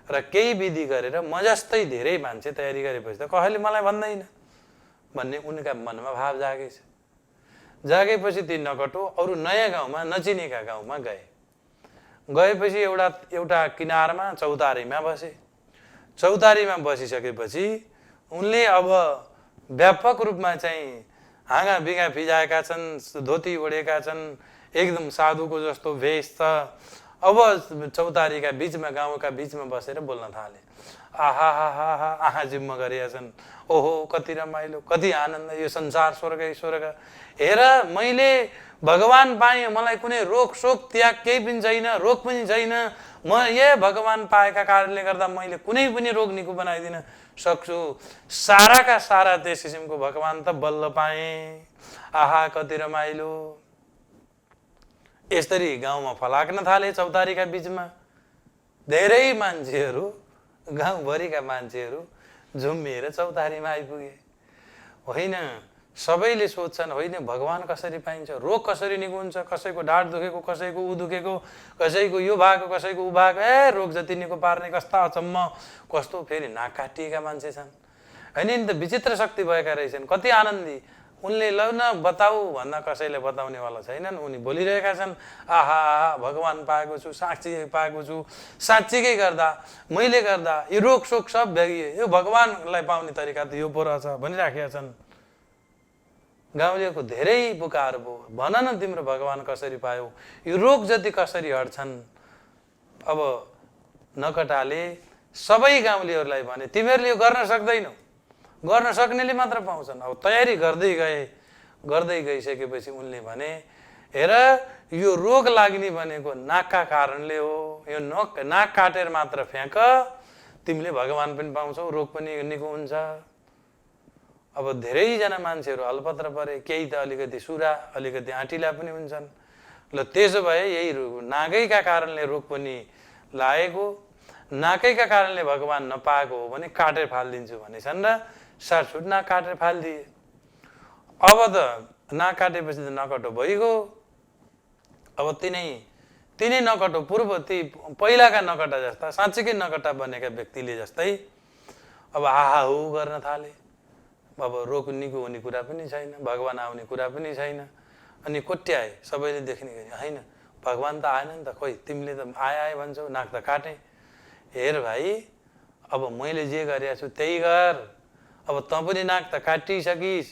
र केही विधि गरेर म जस्तै धेरै मान्छे तयारी गरेपछि त कसैले मलाई भन्दैन भन्ने उनका मनमा भाव जागेपछि ती नकटो अरू नयाँ गाउँमा नचिनेका गाउँमा गएपछि एउटा किनारमा चौतारीमा बसे। चौतारीमा बसिसकेपछि उनले अब व्यापक रूपमा चाहिँ हाँगा बिगा फिजाएका छन्, धोती ओढेका छन्, एकदम साधुको जस्तो भेष छ। अब चौतारीका बिचमा गाउँका बिचमा बसेर बोल्न थाले। आहा हा हा हा आहा जिम्मा गरेका छन्। ओहो कति रमाइलो, कति आनन्द, यो संसार स्वर्गै स्वर्ग। हेर मैले भगवान पाएँ, मलाई कुनै रोग शोक त्याग केही पनि छैन, रोग पनि छैन। म यही भगवान पाएका कारणले गर्दा मैले कुनै पनि रोग निको बनाइदिन सक्छु। साराका सारा त्यस किसिमको भगवान त बल्ल पाएँ। आहा कति रमाइलो। यसरी गाउँमा फलाक्न थाले। चौतारीका बिचमा धेरै मान्छेहरू, गाउँभरिका मान्छेहरू झुम्मिएर चौतारीमा आइपुगे। होइन, सबैले सोध्छन् होइन भगवान कसरी पाइन्छ, रोग कसरी निको हुन्छ, कसैको ढाड दुखेको, कसैको उ दुखेको, कसैको यो भएको, कसैको उ भएको, रोग जति निको पार्ने कस्ता अचम्म, कस्तो फेरि नाक काटिएका मान्छे छन्। होइन नि त विचित्र शक्ति भएका रहेछन्, कति आनन्दी। उनले ल न बताऊ भन्दा कसैले बताउनेवाला छैनन्। उनी बोलिरहेका छन्, आहा भगवान पाएको छु, साँच्चै पाएको छु, साँच्चीकै गर्दा मैले गर्दा यो रोग शोक सब भ्यागिए, यो भगवानलाई पाउने तरिका त यो पो रहेछ भनिराखेका छन्। गाउँलेको धेरै पुकार भयो, भन न तिम्रो भगवान कसरी पायो, यो रोग जति कसरी हट्छन्। अब नकटाले सबै गाउँलेहरूलाई भने तिमीहरूले यो गर्न सक्दैनौ, गर्न सक्नेले मात्र पाउँछन्। अब तयारी गर्दै गइसकेपछि उनले भने हेर यो रोग लाग्ने भनेको नाकका कारणले हो, यो नाक काटेर मात्र फ्याँक, तिमीले भगवान पनि पाउँछौ, रोग पनि निको हुन्छ। अब धेरैजना मान्छेहरू अलपत्र परे, केही त अलिकति सुरा अलिकति आँटिला पनि हुन्छन्। ल त्यसो भए यही नाकैका कारणले रोग पनि लागेको, नाकैका कारणले भगवान नपाएको हो भने काटेर फालिदिन्छु भनेछन् र साटसुट नाक काटेर फालिदिए। अब त नाक काटेपछि त नकटो भइगयो। अब तिनै नकटो पूर्व ती पहिलाका नकटा जस्ता साँच्चीकै नकटा बनेका व्यक्तिले जस्तै अब हाहाहु गर्न थाले। अब रोग निको हुने कुरा पनि छैन, भगवान आउने कुरा पनि छैन। अनि कोट्याए, सबैले देख्ने गरी होइन भगवान त आएन नि त, खोइ तिमीले त आए भन्छौ, नाक त काटे। हेर भाइ अब मैले जे गरेको छु त्यही गर। अब तँ पनि नाक त काटिसकिस्,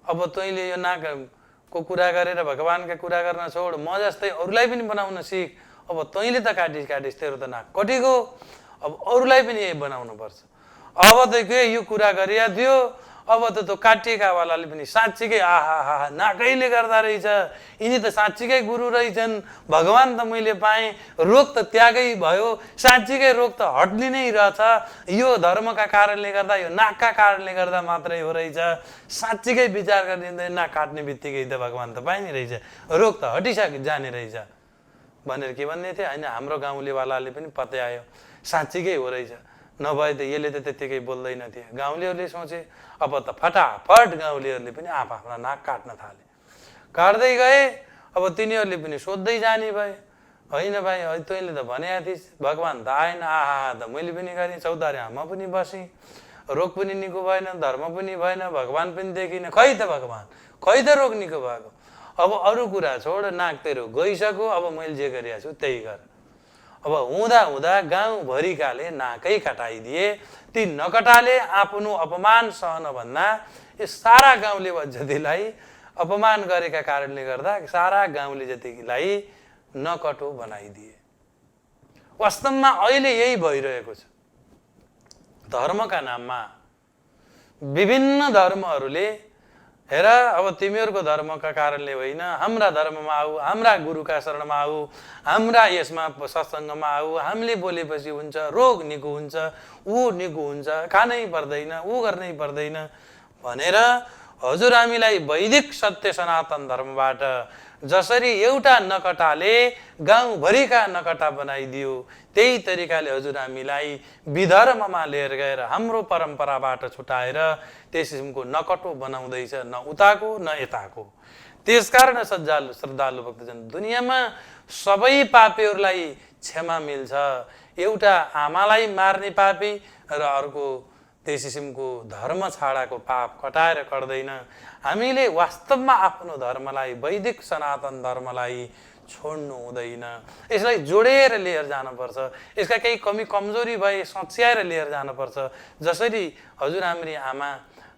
अब तैँले यो नाकको कुरा गरेर भगवानका कुरा गर्न छोड, म जस्तै अरूलाई पनि बनाउन सिक। अब तैँले त काटिस तेरो त नाक कटिगयो, अब अरूलाई पनि यही बनाउनु पर्छ। अब त के यो कुरा गरिया थियो, अब त त्यो काटिएकावालाले पनि साँच्चीकै आहा नाकैले गर्दा रहेछ, यिनी त साँच्चीकै गुरु रहेछन्, भगवान त मैले पाएँ, रोग त त्यागै भयो, साँच्चीकै रोग त हट्ने नै रहेछ, यो धर्मका कारणले गर्दा, यो नाकका कारणले गर्दा मात्रै हो रहेछ। साँच्चीकै विचार गरिँदै नाक काट्ने बित्तिकै त भगवान त पाइने रहेछ, रोग त जाने रहेछ भनेर के भन्दै थिए। होइन हाम्रो गाउँलेवालाले पनि पत्यायो, साँच्चीकै हो रहेछ, नभए त यसले त त्यत्तिकै बोल्दैन थिए। गाउँलेहरूले सोचे, अब त फटाफट गाउँलेहरूले पनि आफ्ना नाक काट्न थाले। काट्दै गए, अब तिनीहरूले पनि सोध्दै जाने भए, होइन भाइ तैँले त भनेका थिइस् भगवान त आएन, आहा त मैले पनि गरेँ, चौतारीमा पनि बसेँ, रोग पनि निको भएन, धर्म पनि भएन, भगवान पनि देखिनँ, खै त भगवान, खै त रोग निको भएको। अब अरू कुरा छोड, नाक तेरो गइसक्यो, अब मैले जे गरिरहेको छु त्यही गर। अब हुँदा गाउँभरिकाले नाकै कटाइदिए। ती नकटाले आफ्नो अपमान सहन भन्दा यो सारा गाउँले जतिलाई अपमान गरेका कारणले गर्दा सारा गाउँले जतिलाई नकटो बनाइदिए। वास्तवमा अहिले यही भइरहेको छ। धर्मका नाममा विभिन्न धर्महरूले हेर अब तिमीहरूको धर्मका कारणले होइन, हाम्रा धर्ममा आऊ, हाम्रा गुरुका शरणमा आऊ, हाम्रा यसमा सत्सङ्गमा आऊ, हामीले बोलेपछि हुन्छ, रोग निको हुन्छ, ऊ निको हुन्छ, खानै पर्दैन, ऊ गर्नै पर्दैन भनेर हजुर हामीलाई वैदिक सत्य सनातन धर्मबाट जसरी एउटा नकटाले गाउँभरिका नकटा बनाइदियो, त्यही तरिकाले हजुर हामीलाई विधर्ममा लिएर गएर हाम्रो परम्पराबाट छुटाएर त्यस किसिमको नकटो बनाउँदैछ, न उताको न यताको। त्यसकारण श्रद्धालु भक्तजन, दुनियाँमा सबै पापीहरूलाई क्षमा मिल्छ। एउटा आमालाई मार्ने पापी र अर्को त्यस किसिमको धर्म छाडाको पाप कटाएर कट्दैन। हामीले वास्तवमा आफ्नो धर्मलाई, वैदिक सनातन धर्मलाई छोड्नु हुँदैन, यसलाई जोडेर लिएर जानुपर्छ। यसका केही कमी कमजोरी भए सच्याएर लिएर जानुपर्छ। जसरी हजुर हाम्री आमा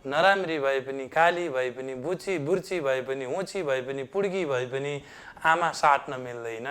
नराम्री भए पनि, काली भए पनि, बुर्ची भए पनि, उँची भए पनि, पुड्की भए पनि आमा साट्न मिल्दैन।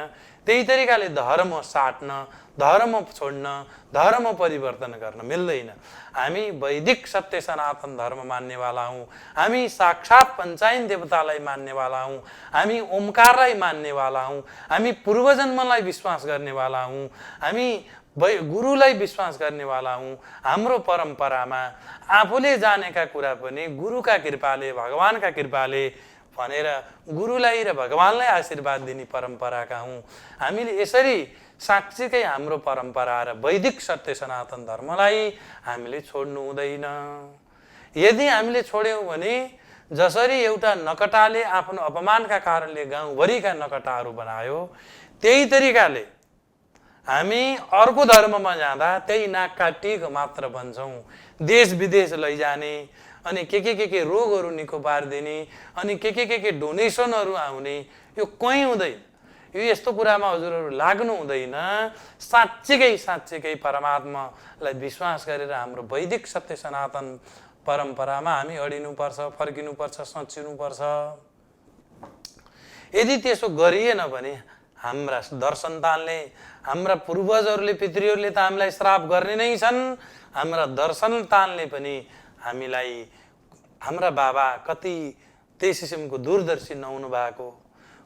त्यही तरिकाले धर्म साट्न, धर्म छोड्न, धर्म परिवर्तन गर्न मिल्दैन। हामी वैदिक सत्य सनातन धर्म मान्नेवाला हौँ। हामी साक्षात् पञ्चायन देवतालाई मान्नेवाला हौँ। हामी ओमकारलाई मान्नेवाला हौँ। हामी पूर्वजन्मलाई विश्वास गर्नेवाला हौँ। हामी गुरुलाई विश्वास गर्नेवाला हौँ। हाम्रो परम्परामा आफूले जानेका कुरा पनि गुरुका कृपाले, भगवानका कृपाले भनेर गुरुलाई र भगवानलाई आशीर्वाद दिने परम्पराका हौँ। हामीले यसरी साँच्चीकै हाम्रो परम्परा र वैदिक सत्य सनातन धर्मलाई हामीले छोड्नु हुँदैन। यदि हामीले छोड्यौँ भने जसरी एउटा नकटाले आफ्नो अपमानका कारणले गाउँभरिका नकटाहरू बनायो, त्यही तरिकाले हामी अर्को धर्ममा जाँदा त्यही नाक काटिएको मात्र भन्छौँ। देश विदेश लैजाने, अनि के रोगहरू निको पारिदिने, अनि के डोनेसनहरू आउने, यो कहीँ हुँदैन। यो यस्तो कुरामा हजुरहरू लाग्नु हुँदैन। साँच्चीकै परमात्मालाई विश्वास गरेर हाम्रो वैदिक सत्य सनातन परम्परामा हामी अडिनुपर्छ, फर्किनुपर्छ, सच्चिनुपर्छ। यदि त्यसो गरिएन भने हाम्रा दर्शनतानले, हाम्रा पूर्वजहरूले, पितृहरूले त हामीलाई श्राप गर्ने नै छन्। हाम्रा दर्शनतानले पनि हामीलाई, हाम्रा बाबा कति त्यस किसिमको दूरदर्शी नहुनु भएको,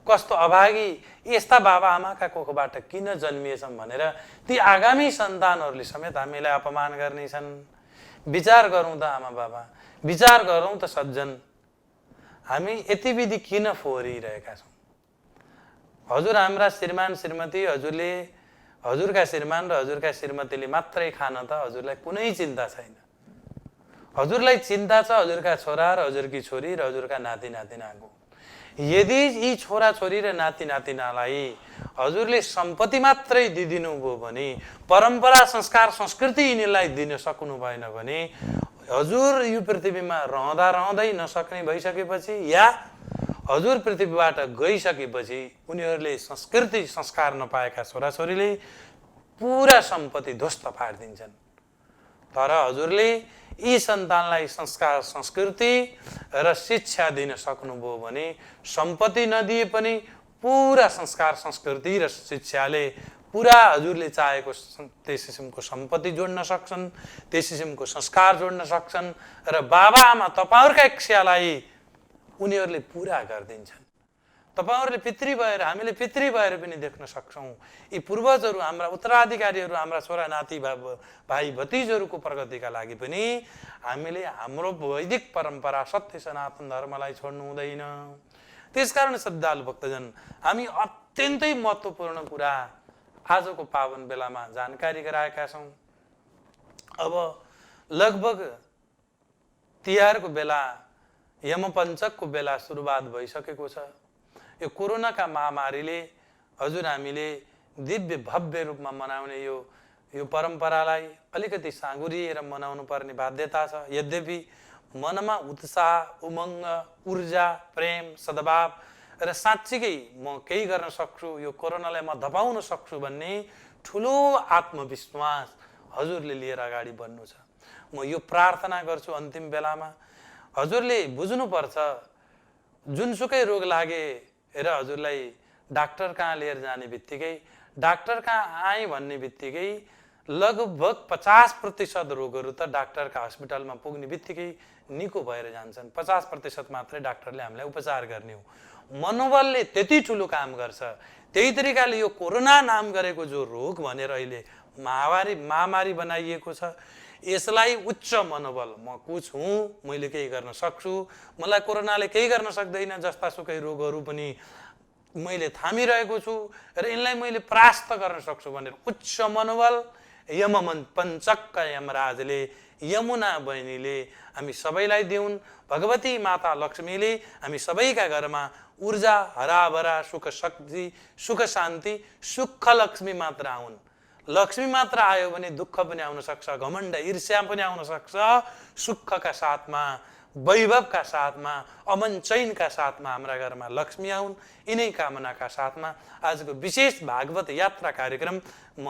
कस्तो अभागी यस्ता बाबा आमाका कोखबाट किन जन्मिएछन् भनेर ती आगामी सन्तानहरूले समेत हामीलाई अपमान गर्नेछन्। विचार गरौँ त आमा बाबा, विचार गरौँ त सज्जन, हामी यति विधि किन फोहोरिरहेका छौँ? हजुर हाम्रा श्रीमान श्रीमती, हजुरका श्रीमान र हजुरका श्रीमतीले मात्रै खान त हजुरलाई कुनै चिन्ता छैन। हजुरलाई चिन्ता छ हजुरका छोरा र हजुरकी छोरी र हजुरका नाति नातिनाको। यदि यी छोरा छोरी र नाति नातिनालाई हजुरले सम्पत्ति मात्रै दिदिनु भयो भने, परम्परा संस्कार संस्कृति यिनीलाई दिन सक्नु भएन भने, हजुर यो पृथ्वीमा रहँदै नसक्ने भइसकेपछि या हजुर पृथ्वीबाट गइसकेपछि उनीहरूले संस्कृति संस्कार नपाएका छोराछोरीले पुरा सम्पत्ति ध्वस्त पारिदिन्छन्। तर हजुरले यी सन्तानलाई संस्कार संस्कृति र शिक्षा दिन सक्नुभयो भने सम्पत्ति नदिए पनि पुरा संस्कार संस्कृति र शिक्षाले पुरा हजुरले चाहेको त्यस किसिमको सम्पत्ति जोड्न सक्छन्, त्यस किसिमको संस्कार जोड्न सक्छन् र बाबा आमा तपाईँहरूका इच्छालाई उनीहरूले पुरा गरिदिन्छन्। तपाईँहरूले पितृ भएर, हामीले पितृ भएर पनि देख्न सक्छौँ। यी पूर्वजहरू, हाम्रा उत्तराधिकारीहरू, हाम्रा छोरा नाति भाइ भतिजहरूको प्रगतिका लागि पनि हामीले हाम्रो वैदिक परम्परा सत्य सनातन धर्मलाई छोड्नु हुँदैन। त्यसकारण श्रद्धालु भक्तजन, हामी अत्यन्तै महत्त्वपूर्ण कुरा आजको पावन बेलामा जानकारी गराएका छौँ। अब लगभग तिहारको बेला, यमपञ्चकको बेला सुरुवात भइसकेको छ। यो कोरोनाका महामारीले हजुर हामीले दिव्य भव्य रूपमा मनाउने यो परम्परालाई अलिकति साँगुरिएर मनाउनु पर्ने बाध्यता छ। यद्यपि मनमा उत्साह, उमङ्ग, ऊर्जा, प्रेम, सद्भाव र साँच्चीकै म केही गर्न सक्छु, यो कोरोनालाई म धपाउन सक्छु भन्ने ठुलो आत्मविश्वास हजुरले लिएर अगाडि बढ्नु छ। म यो प्रार्थना गर्छु अन्तिम बेलामा, हजुरले बुझ्नुपर्छ, जुनसुकै रोग लागे र हजुरलाई डाक्टर कहाँ लिएर जाने बित्तिकै, डाक्टर कहाँ आएँ भन्ने बित्तिकै लगभग 50% रोगहरू त डाक्टरका हस्पिटलमा पुग्ने बित्तिकै निको भएर जान्छन्। 50% मात्रै डाक्टरले हामीलाई उपचार गर्ने हो। मनोबलले त्यति ठुलो काम गर्छ। त्यही तरिकाले यो कोरोना नाम गरेको जो रोग भनेर अहिले महामारी बनाइएको छ, यसलाई उच्च मनोबल, म कुछ हुँ, मैले केही गर्न सक्छु, मलाई कोरोनाले केही गर्न सक्दैन जस्तासुकै रोगहरू पनि मैले थामिरहेको छु र यिनलाई मैले परास्त गर्न सक्छु भनेर उच्च मनोबल यमपञ्चकका यमराजले, यमुना बहिनीले हामी सबैलाई देऊन्। भगवती माता लक्ष्मीले हामी सबैका घरमा ऊर्जा, हराभरा, सुख शक्ति, सुख शान्ति, सुख लक्ष्मी मात्र आउन्। लक्ष्मी मात्र आयो भने दुःख पनि आउन सक्छ, घमण्ड ईर्ष्या पनि आउन सक्छ। सुखका साथमा, वैभवका साथमा, अमन चैनका साथमा हाम्रा घरमा लक्ष्मी आउन्। यिनै कामनाका साथमा आजको विशेष भागवत यात्रा कार्यक्रम म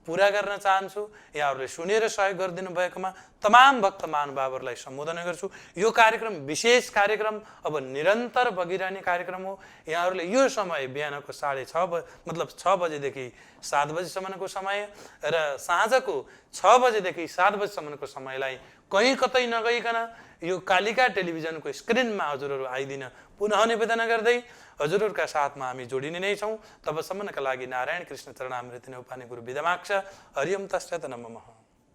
पुरा गर्न चाहन्छु। यहाँहरूले सुनेर सहयोग गरिदिनु भएकोमा तमाम भक्त महानुभावहरूलाई सम्बोधन गर्छु। यो कार्यक्रम विशेष कार्यक्रम अब निरन्तर बगिरहने कार्यक्रम हो। यहाँहरूले यो समय बिहानको 6:30 मतलब 6 बजेदेखि 7 बजेसम्मको समय र साँझको 6 बजेदेखि 7 बजेसम्मको समयलाई कहीँ कतै नगइकन यो कालिका टेलिभिजनको स्क्रिनमा हजुरहरू आइदिन पुनः निवेदन गर्दै हजुरहरूका साथमा हामी जोडिने नै छौँ। तबसम्मका लागि नारायण कृष्ण चरणामृत नौपाने गुरु बिदा माग्छ। हरिओम तस्सत् नमः।